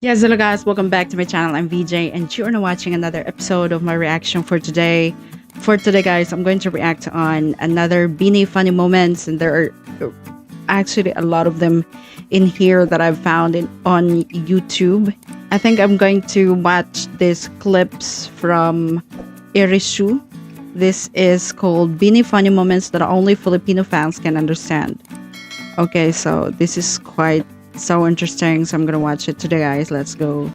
Yes, hello guys, welcome back to my channel. I'm VJ and you are now watching another episode of my reaction for today. For today guys, I'm going to react on another Beanie funny moments, and there are actually a lot of them in here that I've found on YouTube. I think I'm going to watch these clips from Irisu. This is called Beanie funny moments that only Filipino fans can understand. Okay, so this is quite so interesting, so I'm gonna watch it today guys. Let's go.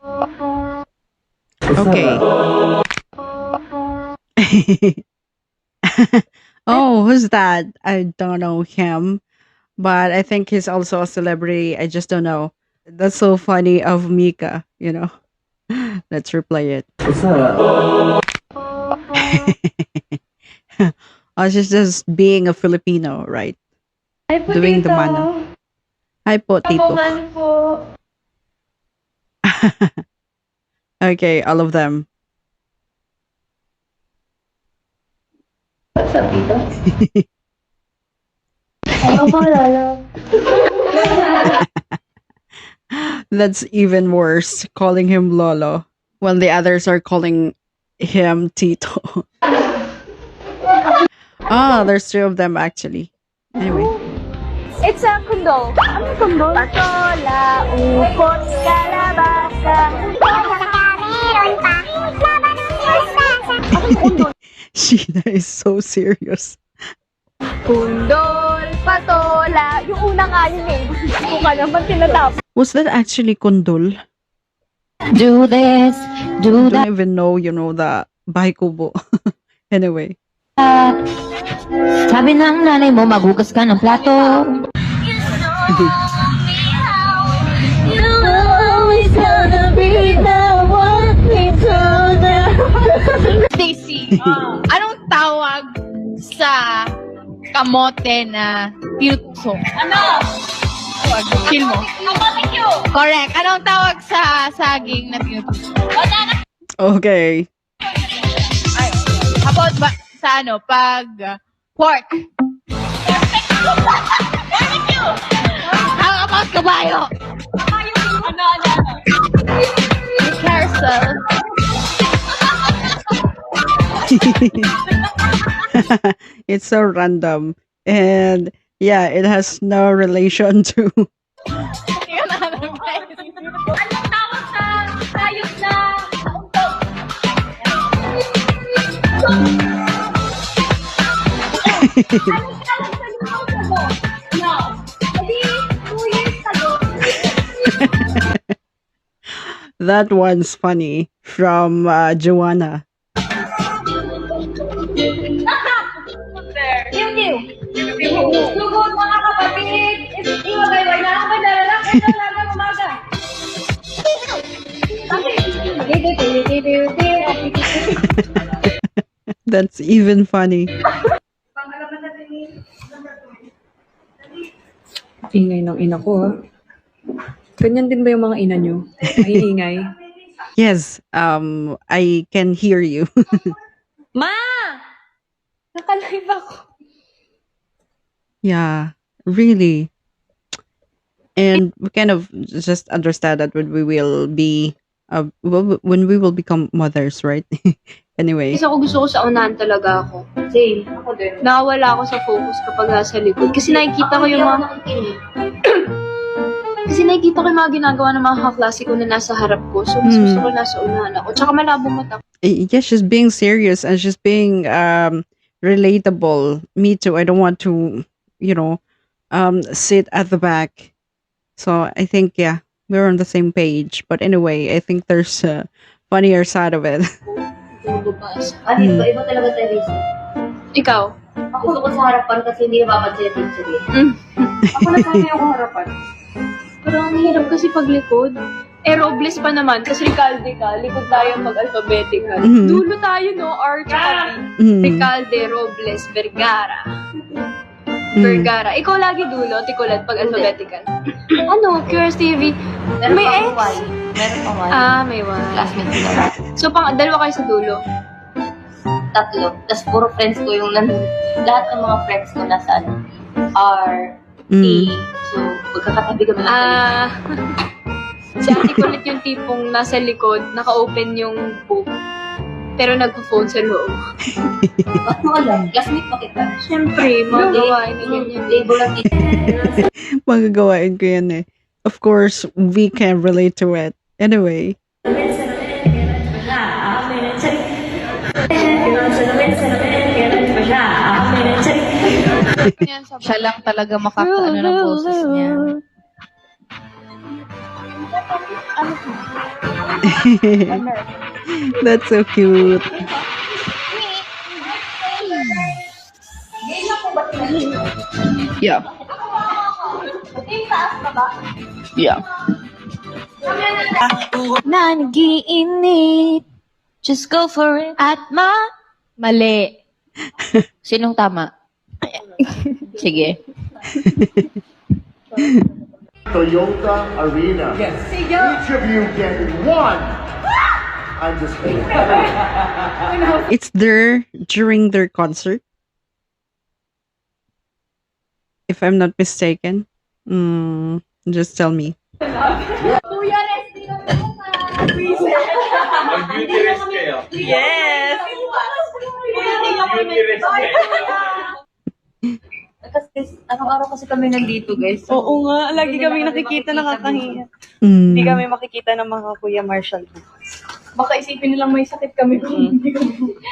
Okay. Oh, who's that? I don't know him, but I think he's also a celebrity. I just don't know. That's so funny of Mika, you know. Let's replay it. What's up? Oh, she's just being a Filipino, right? Ay po, Doing the tito. mano. Hi po, Tito. Kamuman po. Okay, all of them. What's up, tito? Ano po, lolo? That's even worse, calling him Lolo when the others are calling him Tito. Ah, there's two of them actually. Anyway. It's a kundol. Ano kundol? Patola, upot, kalabasa. Meron pa. Laban ng mustasa. Anong kundol? Sheena is so serious. Kundol, patola. Yung una nga yun eh. Gusto ka naman tinatapos. Was that actually kundol? Do this, do I don't even know, the bahay kubo. Anyway. that. Sabi ng nanay mo, maghugas ka ng plato. Stacy, anong tawag sa kamote na tinutusok? Ano? Kill mo. Kamote Q. Correct. Anong tawag sa saging na tinutusok? Okay. Ay, how about sa pag pork? How about kabayo? Ano? Carousel. It's so random. And yeah, it has no relation to Anong tawag sa hayop na that one's funny from Joanna. Sugod mga kapatid. Iwagay-way na ako. Madala lang umaga. That's even funny. Ingay ng ina ko, ha? Ganyan din ba yung mga ina nyo? Maiingay? Yes, I can hear you. Ma! Nakalive ako. Yeah, really. And we kind of just understand that when we will be when we will become mothers, right? Anyway. Kasi ako gusto ko sa unahan talaga ako. Same. Ako din. Nawawala ako sa focus kapag nasa likod. Kasi nakikita ko yung mga... Kasi nakikita ko yung mga ginagawa ng mga kaklase ko na nasa harap ko. So, mas gusto ko nasa unahan ako. Tsaka malabong mata ko. Yeah, she's being serious and she's being relatable. Me too. I don't want to, sit at the back. So I think, yeah, we're on the same page. But anyway, I think there's a funnier side of it. Iba talaga tayo rin. Ikaw? Ako gusto ko sa harapan kasi hindi napapansin yung teacher eh. Ako na sana yung harapan. Pero ang hirap kasi paglikod. Eh, Robles pa naman. Kasi Recalde ka. Likod tayo pag-alphabetical. Mhm. Dulo tayo, no? R tsaka B. Mm. Recalde, Robles, Vergara. Mm. Vergara. Ikaw lagi dulo, tikulat pag alphabetical. Ano? Curious TV. May X? Meron pang Y. Ah, may Y. Classmate ko na. So, dalawa kayo sa dulo. Tatlo. Tapos puro friends ko yung lahat ng mga friends ko nasa R, Mm. E. So, magkakatabi kami lang. Ah, Si ate ko ulit yung tipong nasa likod, naka-open yung book, pero nagpo-phone sa loob. Ba't mo alam? Classmate pa kita. Siyempre, mga gawain na ganyan. Label lang kita. Magagawain ko yan eh. Of course, we can relate to it. Anyway. Siya lang talaga makakaano ng boses niya. That's so cute. Yeah. Yeah. Na nag-iinit. Just go for it. At mali. Sinong tama? Sige. Toyota Arena. Yes. Each of you get one. I'm just kidding. It's there during their concert. If I'm not mistaken. Just tell me. Mag-beauty rest kayo. Yes! Beauty rest kayo. Kasi araw-araw kasi kami nandito, guys. Oo nga, lagi kami nakikita nakakahiya. Hindi kami makikita ng mga Kuya Marshall. Baka isipin nilang may sakit kami.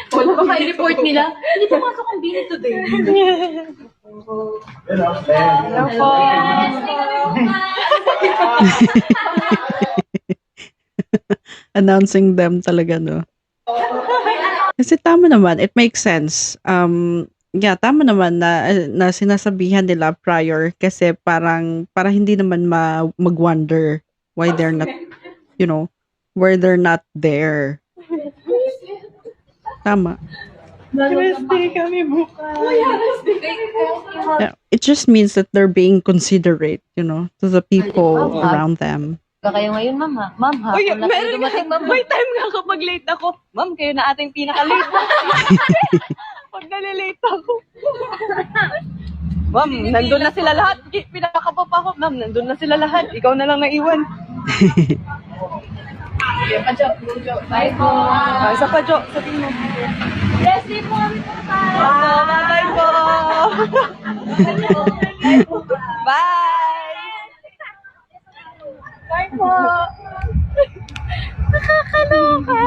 Wala baka i-report nila. Hindi pumasok ang bini today. Hello po. Announcing them talaga, no? Kasi tama naman, it makes sense. Yeah, tama naman na sinasabihan nila prior kasi para hindi naman mag-wonder why they're not, why they're not there. Tama. Resti kami bukas. Yeah, it just means that they're being considerate, to the people around them. Kayo ngayon, ma'am ha? Ma'am ha? Uy, Kung meron dumating, ma'am. may time nga kapag late ako. Ma'am, kayo na ating pinaka-late. Pag nalilate ako. Ma'am, nandun na sila lahat. Pinakapapa ako. Ma'am, nandun na sila lahat. Ikaw na lang naiwan. Bye po. Isa pa, Jo. Sabihin mo. Leslie po kami po tayo. Bye po. Bye. Bye po. Nakakaloka.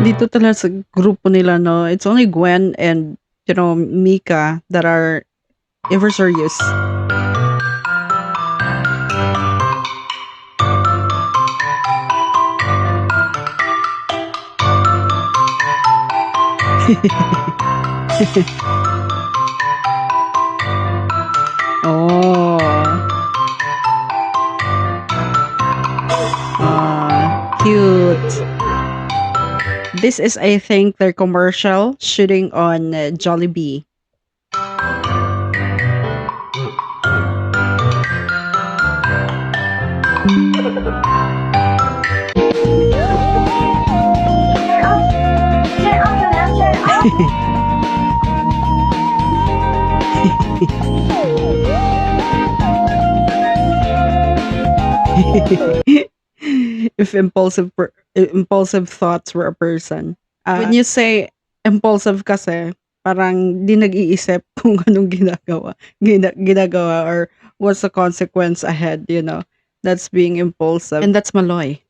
Dito talaga sa grupo nila, no, it's only Gwen and, Mika that are ever serious. Oh. Cute. This is, I think, their commercial shooting on Jollibee. If impulsive thoughts were a person. When you say impulsive kasi, parang di nag-iisip kung anong ginagawa or what's the consequence ahead, That's being impulsive. And that's Maloy.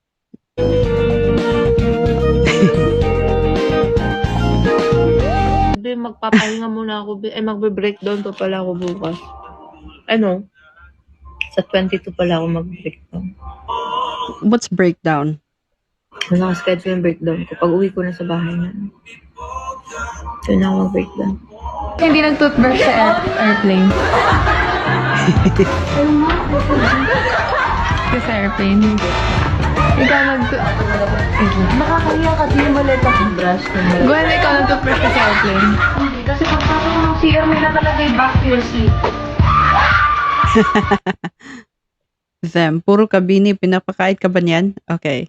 Magpapahinga muna ako. Magbe-breakdown pa pala ako bukas. Ano? Sa 22 pala ako mag-breakdown. What's breakdown? Naka-schedule yung breakdown ko. Pag uwi ko na sa bahay na. Doon na ako mag-breakdown. Hindi nag-toothbrush sa airplane. Sa airplane. Ikaw Nakakahiya ka. Di mo ulit mag-brush. Gwen, ikaw nag-toothbrush ka sa airplane. Hindi. Kasi pagkakaroon ng CR, may nakalagay back to your seat. Them. Puro kabini. Pinapakait ka ba niyan? Okay.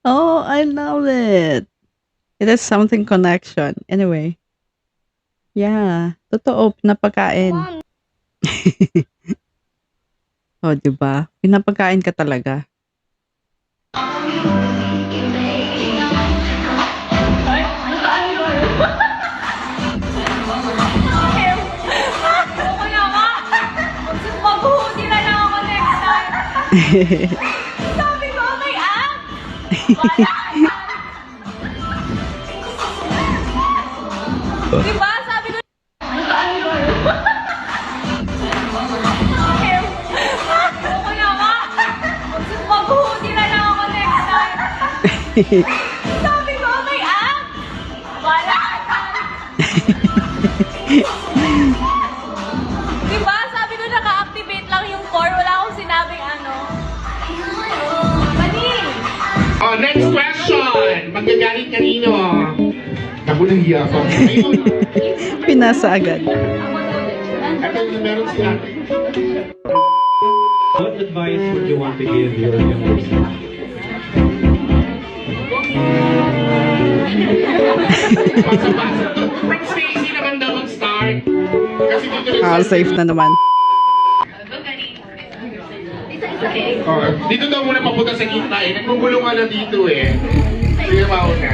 Oh, I love it. It is something connection. Anyway. Yeah. Totoo, pinapakain. Oh, di ba? Pinapakain ka talaga. Maghuhuli na lang ako next time. Sabi ko, may app! Diba? Sabi ko, okay naman. Maghuhuli na lang ako next time. Sabi ko, may app! Wala ka. Diba? Sabi ko, naka-activate lang yung core. Wala akong sinabing ano. Mali! Oh, next question. Magagalit kanino? Naku, nahiya ako. Ayun. Pinasa agad. Ito yung meron si ate. What advice would you want to give your younger self? Basa-basa. Next Stacy naman daw mag-start. Kasi dito Safe na naman. Oh, dito daw muna papunta sa gitna eh. Nagmumulong na dito eh. Sige, mauna.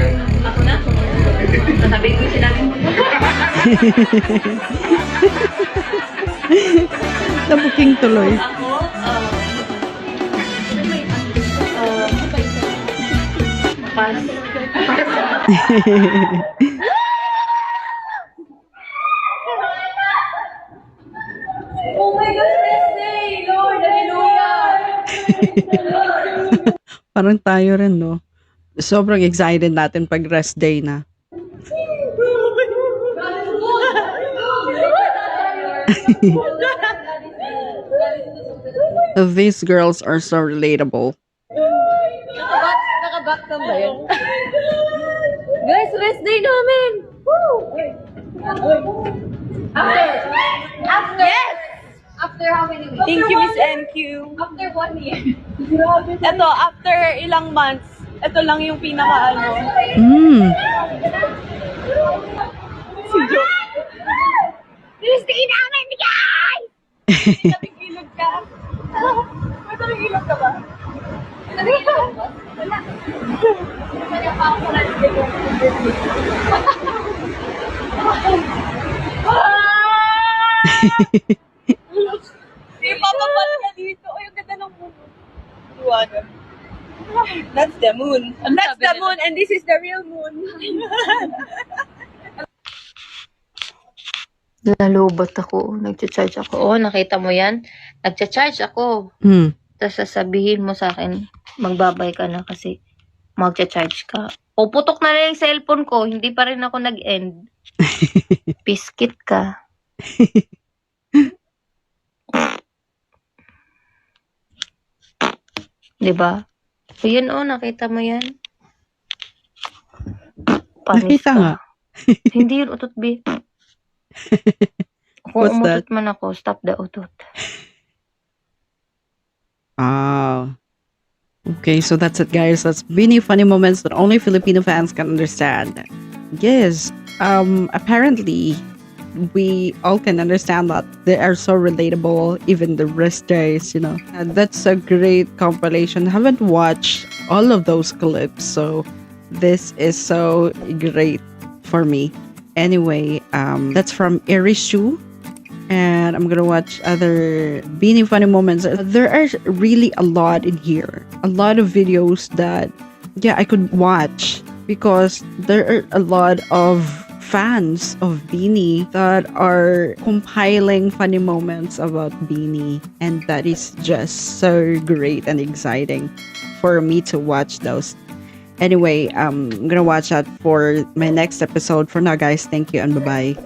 Ako na? Sasabihin ko yung sinabi mo. Nabuking tuloy. Ako, pass. Oh my gosh, rest day! Lord, hallelujah! Parang tayo rin, no? Sobrang excited natin pag rest day na. These girls are so relatable. Naka-back cam ba yun? Guys, rest day namin! Woo! After! Yes! After how many weeks? Thank you, Miss NQ. After 1 year. Ito, after ilang months, ito lang yung pinaka ano. Mm. Si Jo. Rest namin, guys! Nabigilog ka. May nabigilog ka ba? Nabigilog ba? Wala. Wala pa ako Ipapabal ka dito. Ay, ang ganda ng moon. Liwanag. That's the moon. That's the moon and this is the real moon. Lalobot ako. Nagcha-charge ako. Oo, nakita mo yan? Nagcha-charge ako. Mm. Tapos sasabihin mo sa akin, magbabay ka na kasi magcha-charge ka. O, putok na lang yung cellphone ko. Hindi pa rin ako nag-end. Piskit ka. Diba? So, yun nakita mo yan? Panis Nakita ka. nga. Hindi yun utot, B. Kung What's that? umutot man ako, stop the utot. Ah. Okay, so that's it, guys. That's many funny moments that only Filipino fans can understand. Yes, apparently, we all can understand that they are so relatable, even the rest days, you know. And that's a great compilation. I haven't watched all of those clips, so this is so great for me. Anyway, that's from Irishu. And I'm gonna watch other Beanie Funny moments. There are really a lot in here. A lot of videos that, yeah, I could watch because there are a lot of fans of Beanie that are compiling funny moments about Beanie. And that is just so great and exciting for me to watch those. Anyway, I'm gonna watch that for my next episode. For now, guys, thank you and bye-bye.